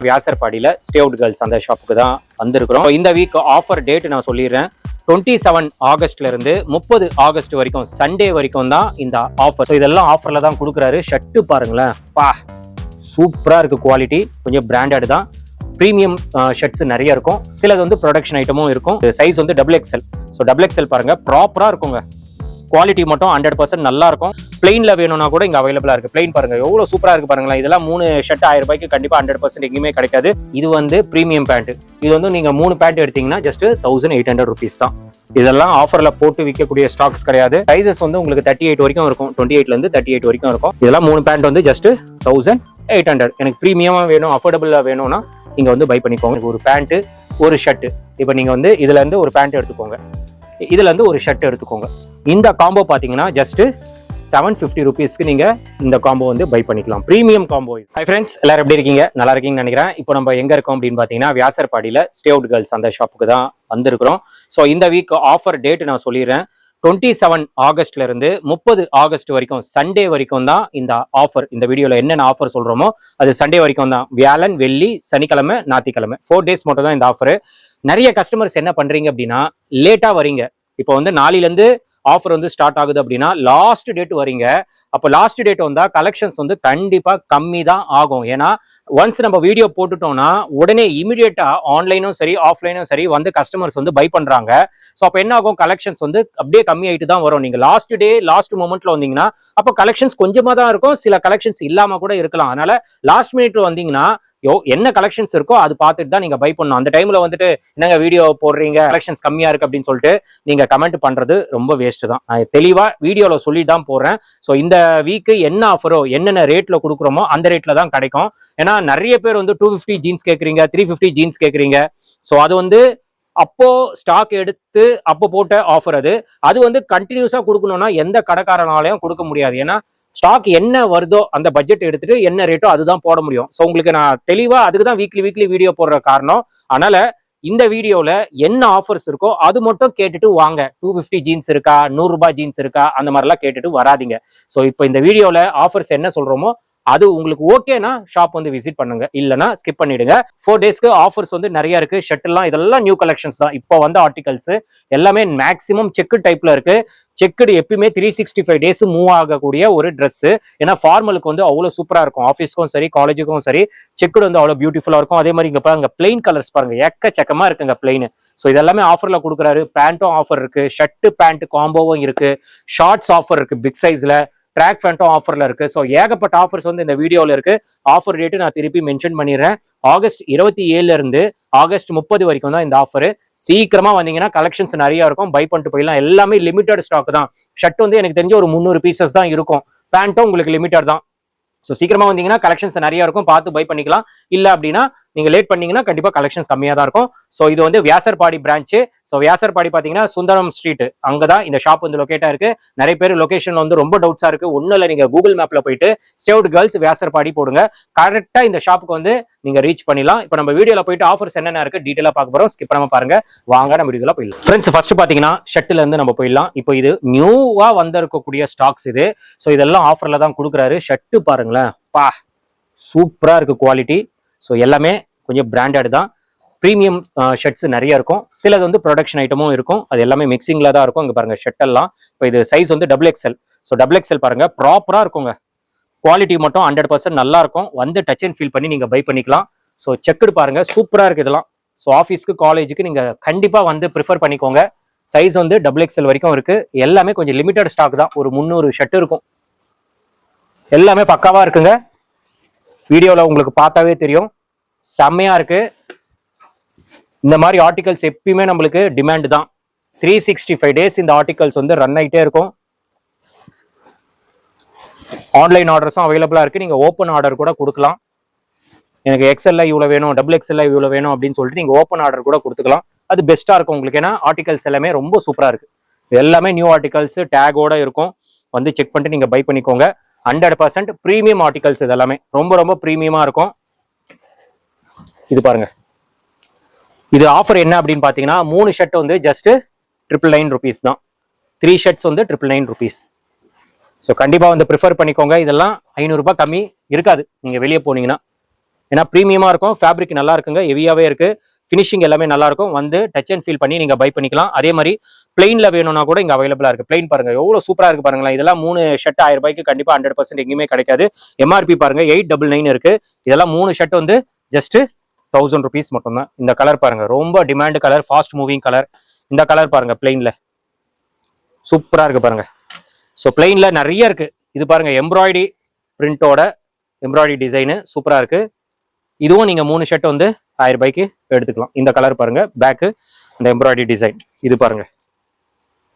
வியாசர்பாடியில stay out girls அந்த ஷாப்புக்கு தான் வந்திருக்கிறோம். இந்த வீக் ஆஃபர் டேட் நான் சொல்லிடுறேன். 27 ஆகஸ்ட்ல இருந்து 30 ஆகஸ்ட் வரைக்கும் சண்டே வரைக்கும் தான் இந்த ஆஃபர். இதெல்லாம் ஆஃபர்ல தான் கொடுக்குறாரு. ஷர்ட் பாருங்களேன், பா சூப்பரா இருக்கு. குவாலிட்டி கொஞ்சம் பிராண்டட் தான். ப்ரீமியம் ஷர்ட்ஸ் நிறைய இருக்கும். சிலது வந்து ப்ரொடக்ஷன் ஐட்டமும் இருக்கும். சைஸ் வந்து XXL. ஸோ XXL பாருங்க, ப்ராப்பரா இருக்குங்க. குவாலிட்டி மட்டும் 100% நல்லா இருக்கும். பிளெயின்ல வேணும்னா கூட இங்க அவைலபிளா இருக்கு. பிளெயின் பாருங்க எவ்வளவு சூப்பரா இருக்கு பாருங்களேன். இதெல்லாம் 3 ஷர்ட் 1000 ரூபாய்க்கு கண்டிப்பா 100% எங்கேயுமே கிடைக்காது. இது வந்து பிரீமியம் பேண்ட். இது வந்து நீங்க 3 பேண்ட் எடுத்தீங்கன்னா ஜஸ்ட் 1800 rupees தான். இதெல்லாம் ஆஃபர்ல போட்டு விற்கக்கூடிய ஸ்டாக்ஸ் கிடையாது. சைசஸ் வந்து உங்களுக்கு 38 வரைக்கும் இருக்கும். 28ல இருந்து 38 வரைக்கும் இருக்கும். இதெல்லாம் 3 பேண்ட் வந்து ஜஸ்ட் 1800. எனக்கு பிரீமியமா வேணும், அஃபோர்டபுளா வேணும்னா நீங்க வந்து பை பண்ணிக்கோங்க. ஒரு பேண்ட் ஒரு ஷர்ட். இப்போ நீங்க வந்து இதுல இருந்து ஒரு பேண்ட் எடுத்துக்கோங்க, இதுல இருந்து ஒரு ஷர்ட் எடுத்துக்கோங்க. இந்த காம்போ பாத்தீங்கன்னா ஜஸ்ட் 750 rupeesக்கு நீங்க இந்த காம்போ வந்து பை பண்ணிக்கலாம். Premium combo. ஹை ஃப்ரெண்ட்ஸ், எல்லாரும் எப்படி இருக்கீங்க? நல்லா இருக்கீங்கன்னு நினைக்கிறேன். இப்போ நம்ம எங்க இருக்கோம் அப்படின்னு பாத்தீங்கன்னா வியாசர்பாடியில ஸ்டே அவுட் கேர்ள்ஸ் அந்த ஷாப்புக்கு தான் வந்திருக்கிறோம். ஸோ இந்த வீக் ஆஃபர் டேட் நான் சொல்லிடுறேன். 27 ஆகஸ்ட்ல இருந்து 30 ஆகஸ்ட் வரைக்கும் சண்டே வரைக்கும் தான் இந்த ஆஃபர். இந்த வீடியோல என்னென்ன ஆஃபர் சொல்றோமோ அது சண்டே வரைக்கும் தான். வியாழன், வெள்ளி, சனிக்கிழமை, ஞாயிற்றுக்கிழமை 4 days மட்டும் தான் இந்த ஆஃபர். நிறைய கஸ்டமர்ஸ் என்ன பண்றீங்க அப்படின்னா லேட்டா வரீங்க. இப்போ வந்து நாளையில இருந்து ஆஃபர் வந்து ஸ்டார்ட் ஆகுது அப்படின்னா லாஸ்ட் டேட் வரீங்க. அப்போ லாஸ்ட் டேட் வந்தா கலெக்ஷன்ஸ் வந்து கண்டிப்பா கம்மி தான் ஆகும். ஏன்னா ஒன்ஸ் நம்ம வீடியோ போட்டுட்டோம்னா உடனே இமிடியேட்டா ஆன்லைனும் சரி ஆஃப்லைனும் சரி வந்து கஸ்டமர்ஸ் வந்து பை பண்றாங்க. ஸோ அப்போ என்ன ஆகும், கலெக்ஷன்ஸ் வந்து அப்படியே கம்மி ஆயிட்டு தான் வரும். நீங்க லாஸ்ட் டே லாஸ்ட் மொமெண்ட்ல வந்தீங்கன்னா அப்போ கலெக்ஷன்ஸ் கொஞ்சமா தான் இருக்கும், சில கலெக்ஷன்ஸ் இல்லாம கூட இருக்கலாம். அதனால லாஸ்ட் மினிட்ல வந்தீங்கன்னா என்ன கலெக்ஷன்ஸ் இருக்கோ அது பார்த்துட்டு தான் நீங்க பை பண்ணணும். அந்த டைம்ல வந்துட்டு என்னங்க வீடியோ போடுறீங்க, கலெக்ஷன்ஸ் கம்மியா இருக்கு அப்படின்னு சொல்லிட்டு நீங்க கமெண்ட் பண்றது ரொம்ப வேஸ்ட் தான். நான் தெளிவா வீடியோல சொல்லி தான் போடுறேன். ஸோ இந்த வீக்கு என்ன ஆஃபரோ என்னென்ன ரேட்ல கொடுக்குறோமோ அந்த ரேட்ல தான் கிடைக்கும். ஏன்னா நிறைய பேர் வந்து 250 ஜீன்ஸ் கேட்குறீங்க, 350 ஜீன்ஸ் கேட்குறீங்க. ஸோ அது வந்து அப்போ ஸ்டாக் எடுத்து அப்போ போட்ட ஆஃபர். அது வந்து கண்டினியூஸா கொடுக்கணும்னா எந்த கடைக்காரனாலையும் கொடுக்க முடியாது. ஏன்னா ஸ்டாக் என்ன வருதோ அந்த பட்ஜெட் எடுத்துட்டு என்ன ரேட்டோ அதுதான் போட முடியும். ஸோ உங்களுக்கு நான் தெளிவா அதுக்கு தான் வீக்லி வீடியோ போடுற காரணம். அதனால இந்த வீடியோல என்ன ஆஃபர்ஸ் இருக்கோ அது மட்டும் கேட்டுட்டு வாங்க. 250 ஜீன்ஸ் இருக்கா, 100 ரூபாய் ஜீன்ஸ் இருக்கா, அந்த மாதிரிலாம் கேட்டுட்டு வராதிங்க. ஸோ இப்போ இந்த வீடியோல ஆஃபர்ஸ் என்ன சொல்றோமோ அது உங்களுக்கு ஓகேனா ஷாப் வந்து விசிட் பண்ணுங்க, இல்லைன்னா ஸ்கிப் பண்ணிடுங்க. 4 daysக்கு ஆஃபர்ஸ் வந்து நிறைய இருக்கு. ஷர்ட் எல்லாம் இதெல்லாம் நியூ கலெக்ஷன்ஸ் தான். இப்போ வந்து ஆர்டிகல்ஸ் எல்லாமே மேக்ஸிமம் செக்கு டைப்ல இருக்கு. செக்குடு எப்பயுமே 365 days மூவ் ஆகக்கூடிய ஒரு ட்ரெஸ். ஏன்னா ஃபார்மலுக்கு வந்து அவ்வளவு சூப்பரா இருக்கும். ஆஃபீஸ்க்கும் சரி காலேஜுக்கும் சரி செக்குடு வந்து அவ்வளவு பியூட்டிஃபுல்லா இருக்கும். அதே மாதிரி இங்க பாருங்க பிளெயின் கலர்ஸ் பாருங்க, எக்கச்சக்கமா இருக்குங்க பிளெயின். ஸோ இதெல்லாமே ஆஃபர்ல கொடுக்குறாரு. பேண்ட்டும் ஆஃபர் இருக்கு, ஷர்ட் பேண்ட் காம்போவும் இருக்கு, ஷார்ட்ஸ் ஆஃபர் இருக்கு பிக் சைஸ்ல, ட்ராக் பேண்ட்டும் ஆஃபர்ல இருக்கு. ஸோ ஏகப்பட்ட ஆஃபர்ஸ் வந்து இந்த வீடியோல இருக்கு. ஆஃபர் ரேட்டு நான் திருப்பி மென்ஷன் பண்ணிடுறேன். ஆகஸ்ட் 27 இருந்து ஆகஸ்ட் 30 வரைக்கும் தான் இந்த ஆஃபர். சீக்கிரமா வந்தீங்கன்னா கலெக்ஷன்ஸ் நிறைய இருக்கும், பை பண்ணிட்டு போயிடலாம். எல்லாமே லிமிடெட் ஸ்டாக் தான். ஷர்ட் வந்து எனக்கு தெரிஞ்ச ஒரு 300 பீசஸ் தான் இருக்கும். பேண்ட்டும் உங்களுக்கு லிமிட்டட் தான். ஸோ சீக்கிரமா வந்தீங்கன்னா கலெக்ஷன்ஸ் நிறைய இருக்கும், பார்த்து பை பண்ணிக்கலாம். இல்ல அப்படின்னா நீங்க லேட் பண்ணீங்கன்னா கண்டிப்பா கலெக்ஷன்ஸ் கம்மியா தான் இருக்கும். ஸோ இது வந்து வியாசர்பாடி பிரான்ச். ஸோ வியாசர்பாடி பாத்தீங்கன்னா சுந்தரம் ஸ்ட்ரீட் அங்கதான் இந்த ஷாப் வந்து லொகேட்டா இருக்கு. நிறைய பேர் லொகேஷன்ல வந்து ரொம்ப டவுட்ஸா இருக்கு. ஒன்னும் இல்லை, நீங்க கூகுள் மேப்ல போயிட்டு ஸ்டே அவுட் கேர்ள்ஸ் வியாசர்பாடி போடுங்க, கரெக்டா இந்த ஷாப்புக்கு வந்து நீங்க ரீச் பண்ணிடலாம். இப்போ நம்ம வீடியோல போயிட்டு ஆஃபர்ஸ் என்னென்ன இருக்கு டீடைலா பார்க்க போறோம். ஸ்கிப் பண்ணாம பாருங்க, வாங்க நம்ம வீடியோல போயிடலாம். ஃப்ரெண்ட்ஸ், ஃபர்ஸ்ட் பாத்தீங்கன்னா ஷர்ட்ல இருந்து நம்ம போயிடலாம். இப்போ இது நியூவா வந்திருக்கக்கூடிய ஸ்டாக்ஸ் இது. ஸோ இதெல்லாம் ஆஃபர்ல தான் கொடுக்குறாரு. ஷர்ட் பாருங்களேன், பா சூப்பரா இருக்கு குவாலிட்டி. ஸோ எல்லாமே கொஞ்சம் பிராண்டட் தான். ப்ரீமியம் ஷர்ட்ஸ் நிறைய இருக்கும். சிலது வந்து ப்ரொடக்ஷன் ஐட்டமும் இருக்கும். அது எல்லாமே மிக்சிங்ல தான் இருக்கும். இங்க பாருங்க ஷர்ட் எல்லாம். இப்போ இது சைஸ் வந்து XXL. ஸோ XXL பாருங்க, ப்ராப்பரா இருக்குங்க. குவாலிட்டி மட்டும் 100% நல்லா இருக்கும். வந்து டச் அண்ட் ஃபீல் பண்ணி நீங்க பை பண்ணிக்கலாம். ஸோ செக்குடு பாருங்க, சூப்பரா இருக்கு இதெல்லாம். ஸோ ஆஃபீஸ்க்கு காலேஜுக்கு நீங்க கண்டிப்பா வந்து ப்ரிஃபர் பண்ணிக்கோங்க. சைஸ் வந்து XXL வரைக்கும் இருக்கு. எல்லாமே கொஞ்சம் லிமிடெட் ஸ்டாக் தான். ஒரு 300 ஷர்ட் இருக்கும். எல்லாமே பக்காவா இருக்குங்க. வீடியோல உங்களுக்கு பார்த்தாவே தெரியும், செம்மையா இருக்கு. இந்த மாதிரி ஆர்டிகல்ஸ் எப்பயுமே நம்மளுக்கு டிமாண்ட் தான். 365 days இந்த ஆர்டிகல்ஸ் வந்து ரன் ஆயிட்டே இருக்கும். ஆன்லைன் ஆர்டர்ஸும் அவைலபிளா இருக்கு. நீங்க ஓப்பன் ஆர்டர் கூட கொடுக்கலாம். எனக்கு XL இவ்வளவு வேணும், XXL இவ்வளவு வேணும் அப்படின்னு சொல்லிட்டு நீங்க ஓப்பன் ஆர்டர் கூட கொடுத்துக்கலாம். அது பெஸ்டா இருக்கும் உங்களுக்கு. ஏன்னா ஆர்டிகல்ஸ் எல்லாமே ரொம்ப சூப்பரா இருக்கு. எல்லாமே நியூ ஆர்டிகல்ஸ் டேகோட இருக்கும். வந்து செக் பண்ணிட்டு நீங்க பை பண்ணிக்கோங்க. 100% ப்ரீமியம் ஆர்டிகல்ஸ். இது எல்லாமே ரொம்ப ரொம்ப ப்ரீமியமா இருக்கும். இது பாருங்க, இது ஆஃபர் என்ன அப்படின்னு பாத்தீங்கன்னா 3 ஷர்ட் வந்து ஜஸ்ட் 999 rupees தான். 3 ஷர்ட்ஸ் வந்து 999 rupees. ஸோ கண்டிப்பா வந்து ப்ரிஃபர் பண்ணிக்கோங்க. இதெல்லாம் 500 ரூபாய் கம்மி இருக்காது நீங்க வெளியே போனீங்கன்னா. ஏன்னா ப்ரீமியமா இருக்கும், ஃபேப்ரிக் நல்லா இருக்குங்க, ஹெவியாவே இருக்கு, ஃபினிஷிங் எல்லாமே நல்லா இருக்கும். வந்து டச் அண்ட் ஃபீல் பண்ணி நீங்க பை பண்ணிக்கலாம். அதே மாதிரி பிளெயின்ல வேணும்னா கூட இங்க அவைலபிளா இருக்கு. பிளெயின் பாருங்க எவ்வளவு சூப்பரா இருக்கு பாருங்களேன். இதெல்லாம் 3 ஷர்ட் 1000 ரூபாய்க்கு கண்டிப்பா 100% எங்கேயுமே கிடைக்காது. எம்ஆர்பி பாருங்க 899 இருக்கு. இதெல்லாம் 3 ஷர்ட் வந்து ஜஸ்ட் 1000 rupees மட்டும் தான். இந்த கலர் பாருங்க ரொம்ப demand colour, fast moving colour. இந்த கலர் பாருங்க பிளெயின்ல சூப்பரா இருக்கு பாருங்க. ஸோ பிளெயின்ல நிறைய இருக்கு. இது பாருங்க எம்ப்ராய்டரி பிரிண்டோட எம்ப்ராய்டரி டிசைனு சூப்பரா இருக்கு. இதுவும் நீங்க 3 ஷர்ட் வந்து 1000 ரூபாய்க்கு எடுத்துக்கலாம். இந்த கலர் பாருங்க, பேக்கு இந்த எம்ப்ராய்டரி டிசைன் இது பாருங்க.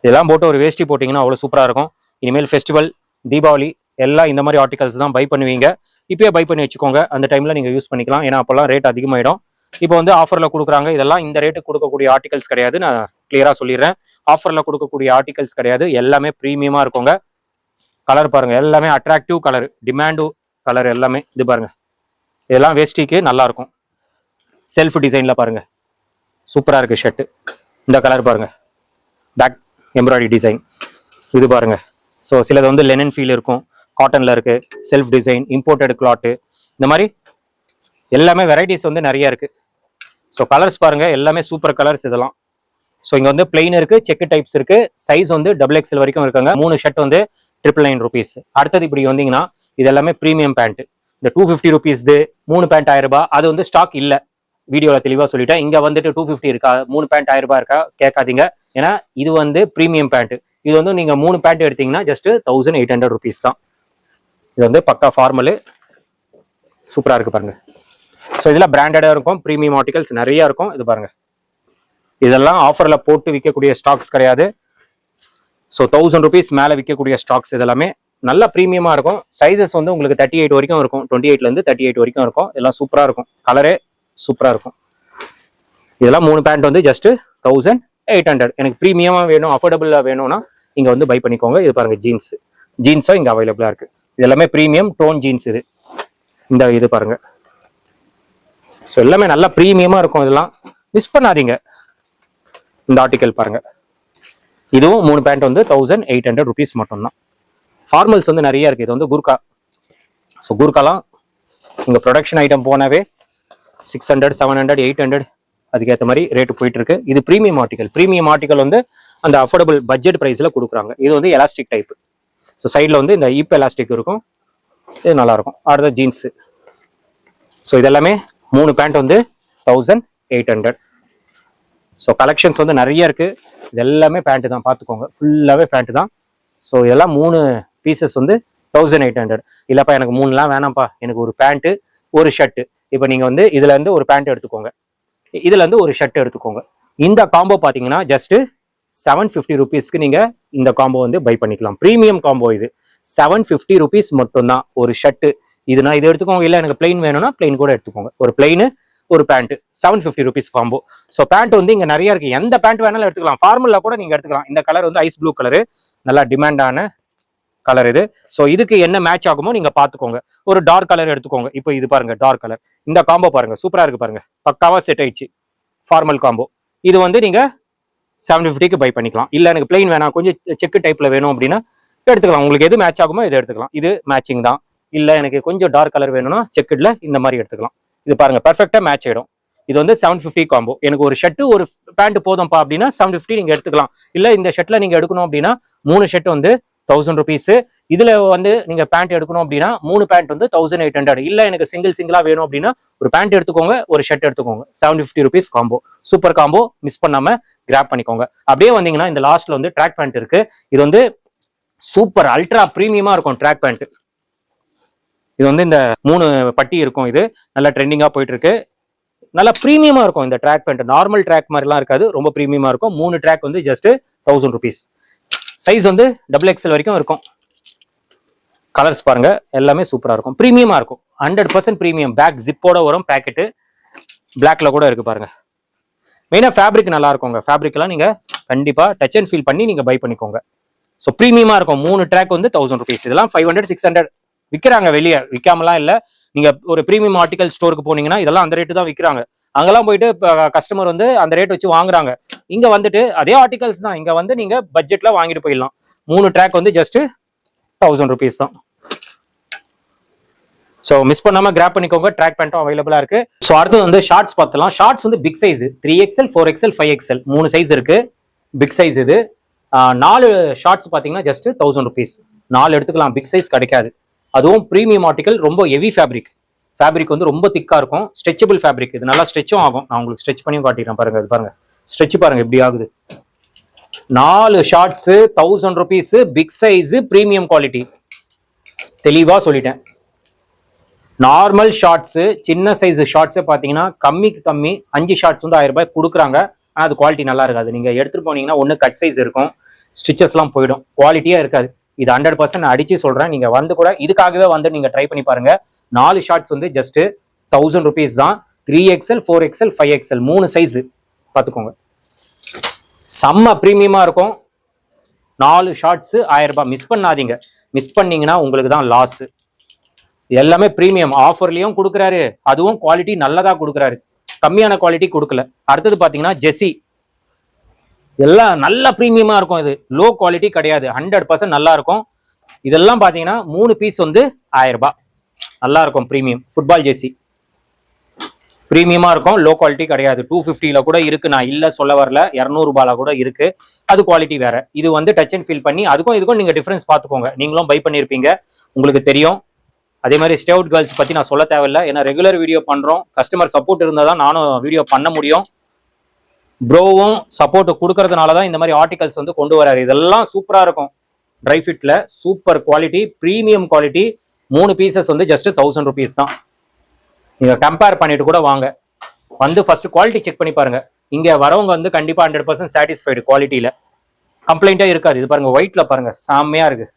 இதெல்லாம் போட்டு ஒரு வேஷ்டி போட்டிங்கன்னா அவ்வளோ சூப்பரா இருக்கும். இனிமேல் ஃபெஸ்டிவல், தீபாவளி எல்லாம் இந்த மாதிரி ஆர்டிகல்ஸ் தான் பை பண்ணுவீங்க. இப்பயே பை பண்ணி வச்சுக்கோங்க, அந்த டைம்ல நீங்க யூஸ் பண்ணிக்கலாம். ஏன்னா அப்பெல்லாம் ரேட் அதிகமாயிடும். இப்போ வந்து ஆஃபர்ல கொடுக்குறாங்க. இதெல்லாம் இந்த ரேட்டுக்கு கொடுக்கக்கூடிய ஆர்டிகல்ஸ் கிடையாது, நான் கிளியரா சொல்லிடுறேன். ஆஃபர்ல கொடுக்கக்கூடிய ஆர்டிகல்ஸ் கிடையாது, எல்லாமே ப்ரீமியமா இருக்குங்க. கலர் பாருங்க எல்லாமே அட்ராக்டிவ் கலர், டிமாண்டு கலர் எல்லாமே. இது பாருங்க இதெல்லாம் வேஷ்டிக்கு நல்லா இருக்கும். செல்ஃப் டிசைன்ல பாருங்க சூப்பரா இருக்கு ஷர்ட். இந்த கலர் பாருங்க, பேக் எம்ப்ராய்டரி டிசைன் இது பாருங்க. ஸோ சிலது வந்து லெனன் ஃபீல் இருக்கும், காட்டன்ல இருக்கு, செல்ஃப் டிசைன், இம்போர்ட்டட் கிளாத்து, இந்த மாதிரி எல்லாமே வெரைட்டிஸ் வந்து நிறைய இருக்கு. ஸோ கலர்ஸ் பாருங்க எல்லாமே சூப்பர் கலர்ஸ் இதெல்லாம். ஸோ இங்க வந்து பிளெயின் இருக்கு, செக் டைப்ஸ் இருக்கு, சைஸ் வந்து XXL வரைக்கும் இருக்காங்க. 3 ஷர்ட் வந்து 999 rupees. அடுத்தது இப்படி வந்தீங்கன்னா இது எல்லாமே ப்ரீமியம் பேண்ட். இந்த 250 rupees 3 பேண்ட் 1000 ரூபாய், அது வந்து ஸ்டாக் இல்ல. வீடியோல தெளிவா சொல்லிட்டேன். இங்க வந்துட்டு 250 இருக்கா, 3 பேண்ட் 1000 ரூபாய் இருக்கா கேட்காதீங்க. ஏன்னா இது வந்து ப்ரீமியம் பேண்ட். இது வந்து நீங்க 3 பேண்ட் எடுத்தீங்கன்னா ஜஸ்ட் 1800 rupees தான். இது வந்து பக்கா ஃபார்மலு சூப்பரா இருக்கு பாருங்க. ஸோ இதெல்லாம் பிராண்டடா இருக்கும், ப்ரீமியம் ஆர்டிகல்ஸ் நிறைய இருக்கும். இது பாருங்க இதெல்லாம் ஆஃபர்ல போட்டு விற்கக்கூடிய ஸ்டாக்ஸ் கிடையாது. ஸோ 1000 rupees மேல விற்கக்கூடிய ஸ்டாக்ஸ் இதெல்லாமே நல்ல ப்ரீமியமா இருக்கும். சைசஸ் வந்து உங்களுக்கு 38 வரைக்கும் இருக்கும், 28ல இருந்து 38 வரைக்கும் இருக்கும். இதெல்லாம் சூப்பரா இருக்கும், கலரே சூப்பரா இருக்கும். இதெல்லாம் 3 பேண்ட் வந்து ஜஸ்ட் 1800. எனக்கு ப்ரீமியமா வேணும், அஃபோர்டபுளா வேணும்னா இங்க வந்து பை பண்ணிக்கோங்க. இது பாருங்க ஜீன்ஸும் இங்க அவைலபிளா இருக்கு. இது எல்லாமே ப்ரீமியம் டோன் ஜீன்ஸ். இந்த இது பாருங்க. ஸோ எல்லாமே நல்லா ப்ரீமியமா இருக்கும். இதெல்லாம் மிஸ் பண்ணாதீங்க. இந்த ஆர்டிகல் பாருங்க, இதுவும் 3 பேண்ட் வந்து 1800 rupees மட்டும்தான். ஃபார்மல்ஸ் வந்து நிறைய இருக்கு. இது வந்து குர்கா. ஸோ குர்காலாம் இங்க ப்ரொடக்ஷன் ஐட்டம் போனாவே 600, 700, 800 அதுக்கேற்ற மாதிரி ரேட்டு போயிட்டு இருக்கு. இது ப்ரீமியம் ஆர்டிகல். ப்ரீமியம் ஆர்டிகல் வந்து அந்த அஃபோர்டபுள் பட்ஜெட் பிரைஸ்ல கொடுக்குறாங்க. இது வந்து எலாஸ்டிக் டைப். ஸோ சைட்ல வந்து இந்த ஈப் எலாஸ்டிக் இருக்கும், இது நல்லா இருக்கும். அடுத்த ஜீன்ஸ். ஸோ இதெல்லாமே 3 பேண்ட் வந்து 1800. ஸோ கலெக்ஷன்ஸ் வந்து நிறைய இருக்கு. இது எல்லாமே பேண்ட் தான், பார்த்துக்கோங்க ஃபுல்லாவே பேண்ட் தான். ஸோ இதெல்லாம் 3 பீசஸ் வந்து 1800. இல்லப்பா எனக்கு 3லாம் வேணாம்ப்பா, எனக்கு ஒரு பேண்ட் ஒரு ஷர்ட். இப்போ நீங்க வந்து இதுல இருந்து ஒரு பேண்ட் எடுத்துக்கோங்க, இதுல இருந்து ஒரு ஷர்ட் எடுத்துக்கோங்க. இந்த காம்போ பாத்தீங்கன்னா ஜஸ்ட் 750 rupeesக்கு நீங்க இந்த காம்போ வந்து பை பண்ணிக்கலாம். ப்ரீமியம் காம்போ இது 750 rupees மட்டும்தான் ஒரு ஷர்ட். இதுனா இது எடுத்துக்கோங்க. இல்ல எனக்கு பிளெயின் வேணும்னா பிளெயின் கூட எடுத்துக்கோங்க. ஒரு பிளெயின் ஒரு pant 750 rupees combo. So pant வந்து இங்க நிறைய இருக்கு, எந்த பேண்ட் வேணாலும் எடுத்துக்கலாம். ஃபார்மல்ல கூட நீங்க எடுத்துக்கலாம். இந்த கலர் வந்து ஐஸ் ப்ளூ கலரு, நல்லா டிமாண்டான கலர் இது. ஸோ இதுக்கு என்ன மேட்ச் ஆகுமோ நீங்க பாத்துக்கோங்க. ஒரு டார்க் கலர் எடுத்துக்கோங்க. இப்போ இது பாருங்க டார்க் கலர். இந்த காம்போ பாருங்க சூப்பரா இருக்கு பாருங்க, பக்காவா செட் ஆயிடுச்சு. ஃபார்மல் காம்போ இது வந்து நீங்க 750க்கு பை பண்ணிக்கலாம். இல்ல எனக்கு பிளெயின் வேணாம், கொஞ்சம் செக் டைப்ல வேணும் அப்படின்னா எடுத்துக்கலாம். உங்களுக்கு எது மேட்ச் ஆகுமோ இதை எடுத்துக்கலாம். இது மேட்சிங் தான். இல்ல எனக்கு கொஞ்சம் டார்க் கலர் வேணும்னா செக்குட்ல இந்த மாதிரி எடுத்துக்கலாம். இது பாருங்க பெர்ஃபெக்ட்டா மேட்ச் ஆயிடும். இது வந்து 750 காம்போ. எனக்கு ஒரு ஷர்ட் ஒரு பேண்ட் போதும்பா அப்படின்னா 750 நீங்க எடுத்துக்கலாம். இல்ல இந்த ஷர்ட்ல நீங்க எடுக்கணும் அப்படின்னா 3 ஷர்ட் வந்து 1000 rupees. இதுல வந்து நீங்க பேண்ட் எடுக்கணும் அப்படின்னா 3 பேண்ட் வந்து 1800. இல்ல எனக்கு சிங்கிளா வேணும் அப்படின்னா ஒரு பேண்ட் எடுத்துக்கோங்க, ஒரு ஷர்ட் எடுத்துக்கோங்க. 750 rupees combo, super combo, miss பண்ணாம கிராப் பண்ணிக்கோங்க. அப்படியே வந்தீங்கன்னா இந்த லாஸ்ட்ல வந்து ட்ராக் பேண்ட் இருக்கு. இது வந்து சூப்பர் அல்ட்ரா பிரீமியமா இருக்கும் ட்ராக் பேண்ட். இது வந்து இந்த 3 பட்டி இருக்கும். இது நல்லா ட்ரெண்டிங்கா போயிட்டு இருக்கு. நல்லா பிரீமியமா இருக்கும் இந்த ட்ராக் பேண்ட். நார்மல் ட்ராக் மாதிரிலாம் இருக்காது, ரொம்ப பிரீமியமா இருக்கும். 3 ட்ராக் வந்து ஜஸ்ட் 1000 rupees. சைஸ் வந்து XXL வரைக்கும் இருக்கும். கலர்ஸ் பாருங்க எல்லாமே சூப்பரா இருக்கும், பிரீமியமா இருக்கும். 100% பிரீமியம். பேக் ஜிப்போட வரும் பேக்கெட்டு, பிளாக்ல கூட இருக்கு பாருங்க. மெயினா ஃபேப்ரிக் நல்லா இருக்குங்க. ஃபேப்ரிக் எல்லாம் நீங்க கண்டிப்பா டச் அண்ட் ஃபீல் பண்ணி நீங்க பை பண்ணிக்கோங்க. ஸோ பிரீமியமா இருக்கும். 3 ட்ராக் வந்து 1000 rupees. இதெல்லாம் 500, 600 விற்கிறாங்க வெளியே, விற்காமலாம் இல்லை. நீங்க ஒரு பிரீமியம் ஆர்டிகல் ஸ்டோருக்கு போனீங்கன்னா இதெல்லாம் அந்த ரேட்டு தான் விற்கிறாங்க. அங்கெல்லாம் போயிட்டு கஸ்டமர் வந்து அந்த ரேட் வச்சு வாங்குறாங்க. இங்க வந்துட்டு அதே ஆர்டிகல்ஸ் தான், இங்க வந்து நீங்க பட்ஜெட்ல வாங்கிட்டு போயிடலாம். 3 ட்ராக் வந்து ஜஸ்ட் 1000 rupees தான். ஸோ மிஸ் பண்ணாம கிராப் பண்ணிக்கோங்க. ட்ராக் பேண்ட்டும் அவைலபிளா இருக்கு. ஸோ அடுத்து வந்து ஷார்ட்ஸ் பார்த்துலாம். ஷார்ட்ஸ் வந்து big size 3XL 4XL 5XL 3 size இருக்கு. பிக் சைஸ் இது 4 ஷார்ட்ஸ் பார்த்தீங்கன்னா ஜஸ்ட் 1000 rupees. 4 எடுத்துக்கலாம். பிக் சைஸ் கிடைக்காது. அதுவும் ப்ரீமியம் ஆர்டிகல், ரொம்ப ஹெவி ஃபேப்ரிக் வந்து ரொம்ப திக்கா இருக்கும். ஸ்ட்ரெச்சபிள் ஃபேப்ரிக், இது நல்லா ஸ்ட்ரெச்சும் ஆகும். நான் உங்களுக்கு ஸ்ட்ரெச் பண்ணியும் காட்டிடுறேன் பாருங்க. இது பாருங்க ஸ்ட்ரெச் பாருங்க எப்படி ஆகுது. 4 shorts 1000 rupees, big size, premium quality. தெளிவா சொல்லிட்டேன். நார்மல் ஷார்ட்ஸ், சின்ன சைஸ் ஷார்ட்ஸே பார்த்தீங்கன்னா கம்மிக்கு கம்மி 5 ஷார்ட்ஸ் வந்து 1000 ரூபாய் கொடுக்குறாங்க. ஆனால் அது குவாலிட்டி நல்லா இருக்காது. நீங்க எடுத்துட்டு போனீங்கன்னா ஒன்று கட் சைஸ் இருக்கும், ஸ்டிச்சஸ்லாம் போயிடும், குவாலிட்டியா இருக்காது. இது 100% நான் அடிச்சு சொல்றேன். நீங்க வந்து கூட இதுக்காகவே வந்து நீங்க ட்ரை பண்ணி பாருங்க. 4 ஷார்ட்ஸ் வந்து ஜஸ்ட் 1000 rupees தான். 3XL 4XL 5XL 3 சைஸ் பார்த்துக்கோங்க. செம்ம ப்ரீமியமா இருக்கும். 4 ஷார்ட்ஸ் 1000 ரூபாய். மிஸ் பண்ணாதீங்க. மிஸ் பண்ணீங்கன்னா உங்களுக்கு தான் லாஸ். எல்லாமே ப்ரீமியம் ஆஃபர்லயும் கொடுக்குறாரு. அதுவும் குவாலிட்டி நல்லதா கொடுக்குறாரு, கம்மியான குவாலிட்டி கொடுக்கல. அடுத்தது பாத்தீங்கன்னா ஜெர்சி, எல்லாம் நல்ல ப்ரீமியமா இருக்கும். இது லோ குவாலிட்டி கிடையாது, 100% நல்லா இருக்கும். இதெல்லாம் பாத்தீங்கன்னா 3 பீஸ் வந்து 1000 ரூபாய். நல்லா இருக்கும். ப்ரீமியம் ஃபுட்பால் ஜெர்சி ப்ரீமியமா இருக்கும், லோ குவாலிட்டி கிடையாது. 250ல கூட இருக்கு, நான் இல்ல சொல்ல வரல. 200 ரூபாயில கூட இருக்கு. அது குவாலிட்டி வேற. இது வந்து டச் அண்ட் ஃபீல் பண்ணி அதுக்கும் இதுக்கும் நீங்க டிஃபரன்ஸ் பாத்துக்கோங்க. நீங்களும் பை பண்ணிருப்பீங்க, உங்களுக்கு தெரியும். அதே மாதிரி ஸ்டே அவுட் கேர்ள்ஸ் பத்தி நான் சொல்ல தேவையில்லை. ஏன்னா ரெகுலர் வீடியோ பண்றோம். கஸ்டமர் சப்போர்ட் இருந்தால் தான் நானும் வீடியோ பண்ண முடியும். ப்ரோவும் சப்போர்ட் கொடுக்கறதுனால தான் இந்த மாதிரி ஆர்டிகல்ஸ் வந்து கொண்டு வராரு. இதெல்லாம் சூப்பரா இருக்கும். ட்ரை ஃபிட்ல super quality, premium quality. 3 pieces வந்து ஜஸ்ட் 1000 rupees தான். நீங்க கம்பேர் பண்ணிட்டு கூட வாங்க. வந்து ஃபர்ஸ்ட் குவாலிட்டி செக் பண்ணி பாருங்க. இங்க வரவங்க வந்து கண்டிப்பா 100% சாட்டிஸ்ஃபைடு. குவாலிட்டியில கம்ப்ளைண்டே இருக்காது. இது பாருங்க, ஒயிட்ல பாருங்க, செம்மையா இருக்கு.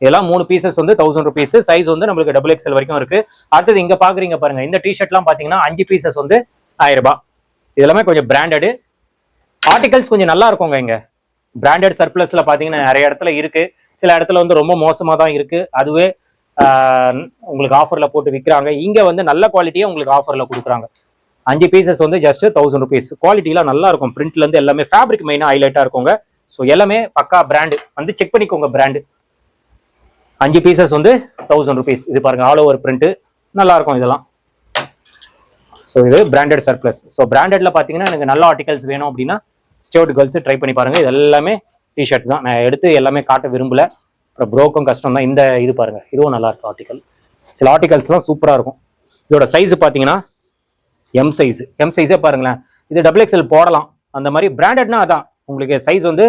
இதெல்லாம் 3 பீசஸ் வந்து 1000 rupees. சைஸ் வந்து நம்மளுக்கு XXL வரைக்கும் இருக்கு. அடுத்தது இங்க பாக்குறீங்க பாருங்க, இந்த டிஷர்ட்லாம் பாத்தீங்கன்னா 5 பீசஸ் வந்து 1000 ரூபாய். இதெல்லாமே கொஞ்சம் பிராண்டடு ஆர்டிகல்ஸ், கொஞ்சம் நல்லா இருக்குங்க. இங்க பிராண்டட் சர்ப்ளஸ்ல பாத்தீங்கன்னா நிறைய இடத்துல இருக்கு. சில இடத்துல வந்து ரொம்ப மோசமா தான் இருக்கு. அதுவே உங்களுக்கு ஆஃபர்ல போட்டு விற்கிறாங்க. இங்க வந்து நல்ல குவாலிட்டியா உங்களுக்கு ஆஃபர்ல கொடுக்குறாங்க. 5 பீசஸ் வந்து ஜஸ்ட் 1000 rupees. குவாலிட்டிலாம் நல்லா இருக்கும். பிரிண்ட்ல இருந்து எல்லாமே ஃபேப்ரிக் மெயினா ஹைலைட்டா இருக்குங்க. ஸோ எல்லாமே பக்கா பிராண்டு. வந்து செக் பண்ணிக்கோங்க பிராண்டு. 5 பீசஸ் வந்து 1000 rupees. இது பாருங்க, ஆல் ஓவர் பிரிண்ட் நல்லா இருக்கும் இதெல்லாம். ஸோ இது பிராண்டட் சர்ப்ளஸ். ஸோ பிராண்டட்ல பாத்தீங்கன்னா எனக்கு நல்ல ஆர்டிகல்ஸ் வேணும் அப்படின்னா ஸ்டே அவுட் கேர்ள்ஸ் ட்ரை பண்ணி பாருங்க. இது எல்லாமே டிஷர்ட்ஸ் தான். நான் எடுத்து எல்லாமே காட்ட விரும்பல, அப்புறம் ப்ரோக்கும் கஷ்டம் தான். இந்த இது பாருங்க, இதுவும் நல்லா இருக்கும் ஆர்டிகல். சில ஆர்டிகல்ஸ்லாம் சூப்பரா இருக்கும். இதோட சைஸ் பாத்தீங்கன்னா எம் சைஸே பாருங்களேன். இது XXL போடலாம். அந்த மாதிரி பிராண்டட்னா அதான் உங்களுக்கு சைஸ் வந்து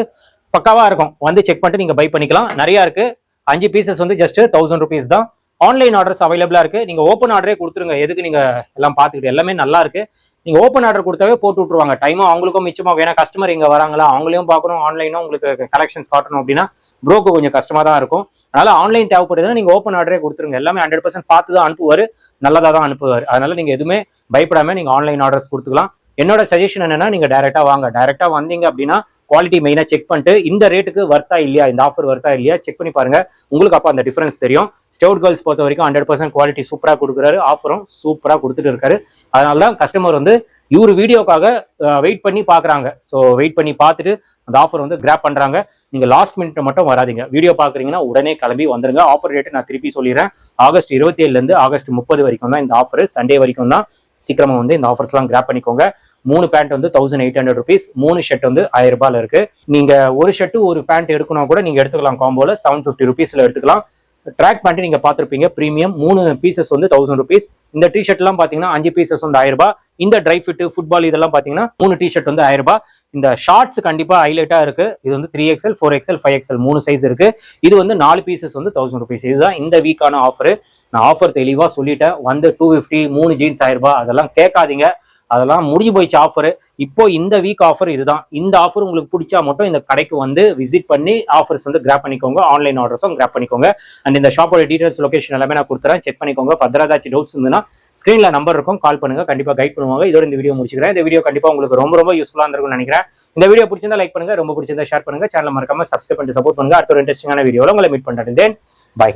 பக்காவா இருக்கும். வந்து செக் பண்ணிட்டு நீங்க பை பண்ணிக்கலாம். நிறைய இருக்கு. 5 பீசஸ் வந்து ஜஸ்ட் 1000 rupees தான். ஆன்லைன் ஆர்டர்ஸ் அவைலபிளா இருக்கு. நீங்க ஓப்பன் ஆர்டரே கொடுத்துருங்க. எதுக்கு நீங்க எல்லாம் பார்த்துக்கிட்டு, எல்லாமே நல்லா இருக்கு. நீங்க ஓப்பன் ஆர்டர் கொடுத்தாவே போட்டு விட்டுருவாங்க. டைமும் அவங்களுக்கும் மிச்சமாகும். ஏன்னா கஸ்டமர் இங்க வராங்களா, அவங்களையும் பார்க்கணும், ஆன்லைனும் உங்களுக்கு கலெக்ஷன்ஸ் காட்டணும் அப்படின்னா ப்ரோக்கு கொஞ்சம் கஷ்டமா தான் இருக்கும். அதனால ஆன்லைன் தேவைப்படுதுன்னா நீங்க ஓப்பன் ஆர்டரே கொடுத்துருங்க. எல்லாமே 100% பார்த்து தான் அனுப்புவாரு, நல்லதா தான் அனுப்புவார். அதனால நீங்க எதுவுமே பயப்படாம நீங்க ஆன்லைன் ஆர்டர்ஸ் கொடுத்துக்கலாம். என்னோட சஜஷன் என்னன்னா, நீங்க டைரக்டா வாங்க. டைரக்டா வந்தீங்க அப்படின்னா குவாலிட்டி மெயினா செக் பண்ணிட்டு இந்த ரேட்டுக்கு வர்த்தா இல்லையா, இந்த ஆஃபர் வர்த்தா இல்லையா செக் பண்ணி பாருங்க. உங்களுக்கு அப்ப அந்த டிஃபரன்ஸ் தெரியும். ஸ்டே அவுட் கேர்ள்ஸ் பொறுத்த வரைக்கும் 100% குவாலிட்டி சூப்பரா கொடுக்குறாரு. ஆஃபரும் சூப்பரா கொடுத்துட்டு இருக்காரு. அதனால தான் கஸ்டமர் வந்து இவரு வீடியோக்காக வெயிட் பண்ணி பாக்குறாங்க. ஸோ வெயிட் பண்ணி பார்த்துட்டு அந்த ஆஃபர் வந்து கிராப் பண்றாங்க. நீங்க லாஸ்ட் மினிட் மட்டும் வராதிங்க. வீடியோ பாக்குறீங்கன்னா உடனே கிளம்பி வந்துருங்க. ஆஃபர் ரேட்டு நான் திருப்பி சொல்லிடுறேன். ஆகஸ்ட் 27 இருந்து ஆகஸ்ட் 30 வரைக்கும் தான் இந்த ஆஃபர். சண்டே வரைக்கும் தான். சீக்கிரமா வந்து இந்த ஆஃபர்ஸ் எல்லாம் கிராப் பண்ணிக்கோங்க. 3 பேண்ட் வந்து 1800 rupees. 3 ஷர்ட் வந்து 1000 ரூபாயில இருக்கு. நீங்க ஒரு ஷர்ட் ஒரு பேண்ட் எடுக்கணும் கூட நீங்க எடுத்துக்கலாம். காம்போல 750 rupeesல எடுத்துக்கலாம். ட்ராக் பேண்ட் நீங்க பாத்திருப்பீங்க, பிரீமியம். 3 பீசஸ் வந்து 1000 rupees. இந்த டிஷர்ட் எல்லாம் பாத்தீங்கன்னா 5 பீசஸ் வந்து 1000 ரூபாய். இந்த ட்ரை ஃபிட் ஃபுட்பால் இதெல்லாம் பாத்தீங்கன்னா 3 டிஷர்ட் வந்து 1000 ரூபாய். இந்த ஷார்ட்ஸ் கண்டிப்பா ஹைலைட்டா இருக்கு. இது வந்து 3XL 4XL 5XL 3 சைஸ் இருக்கு. இது வந்து 4 பீசஸ் வந்து 1000 rupees. இதுதான் இந்த வீக்கான ஆஃபர். நான் ஆஃபர் தெளிவா சொல்லிட்டேன். வந்து 250 3 ஜீன்ஸ் 1000 ரூபாய் அதெல்லாம் கேட்காதீங்க. அதெல்லாம் முடிஞ்சு போயிடுச்சு ஆஃபர். இப்போ இந்த வீக் ஆஃபர் இதுதான். இந்த ஆஃபர் உங்களுக்கு பிடிச்சா மட்டும் இந்த கடைக்கு வந்து விசிட் பண்ணி ஆஃபர்ஸ் வந்து கிராப் பண்ணிக்கோங்க. ஆன்லைன் ஆர்டர்ஸும் கிராப் பண்ணிக்கோங்க. அண்ட் இந்த ஷாப்போட டீடைல்ஸ், லொகேஷன் எல்லாமே நான் கொடுத்துறேன். செக் பண்ணிக்கோங்க. ஃபர்தரா ஏதாச்சும் டவுட்ஸ் இருந்ததுன்னா ஸ்கிரீன்ல நம்பர் இருக்கும், கால் பண்ணுங்க. கண்டிப்பா கைட் பண்ணுவாங்க. இதோட இந்த வீடியோ முடிச்சுக்கிறேன். இந்த வீடியோ கண்டிப்பா உங்களுக்கு ரொம்ப யூஸ்ஃபுல்லா இருக்கும்னு நினைக்கிறேன். இந்த வீடியோ பிடிச்சிருந்தா லைக் பண்ணுங்க, ரொம்ப பிடிச்சிருந்தா ஷேர் பண்ணுங்க. சேனல் மறக்காம சப்ஸ்கிரைப் பண்ணி சப்போர்ட் பண்ணுங்க. அடுத்த ஒரு இன்ட்ரெஸ்டிங்கான வீடியோல உங்களை மீட் பண்றேன். தென் பை.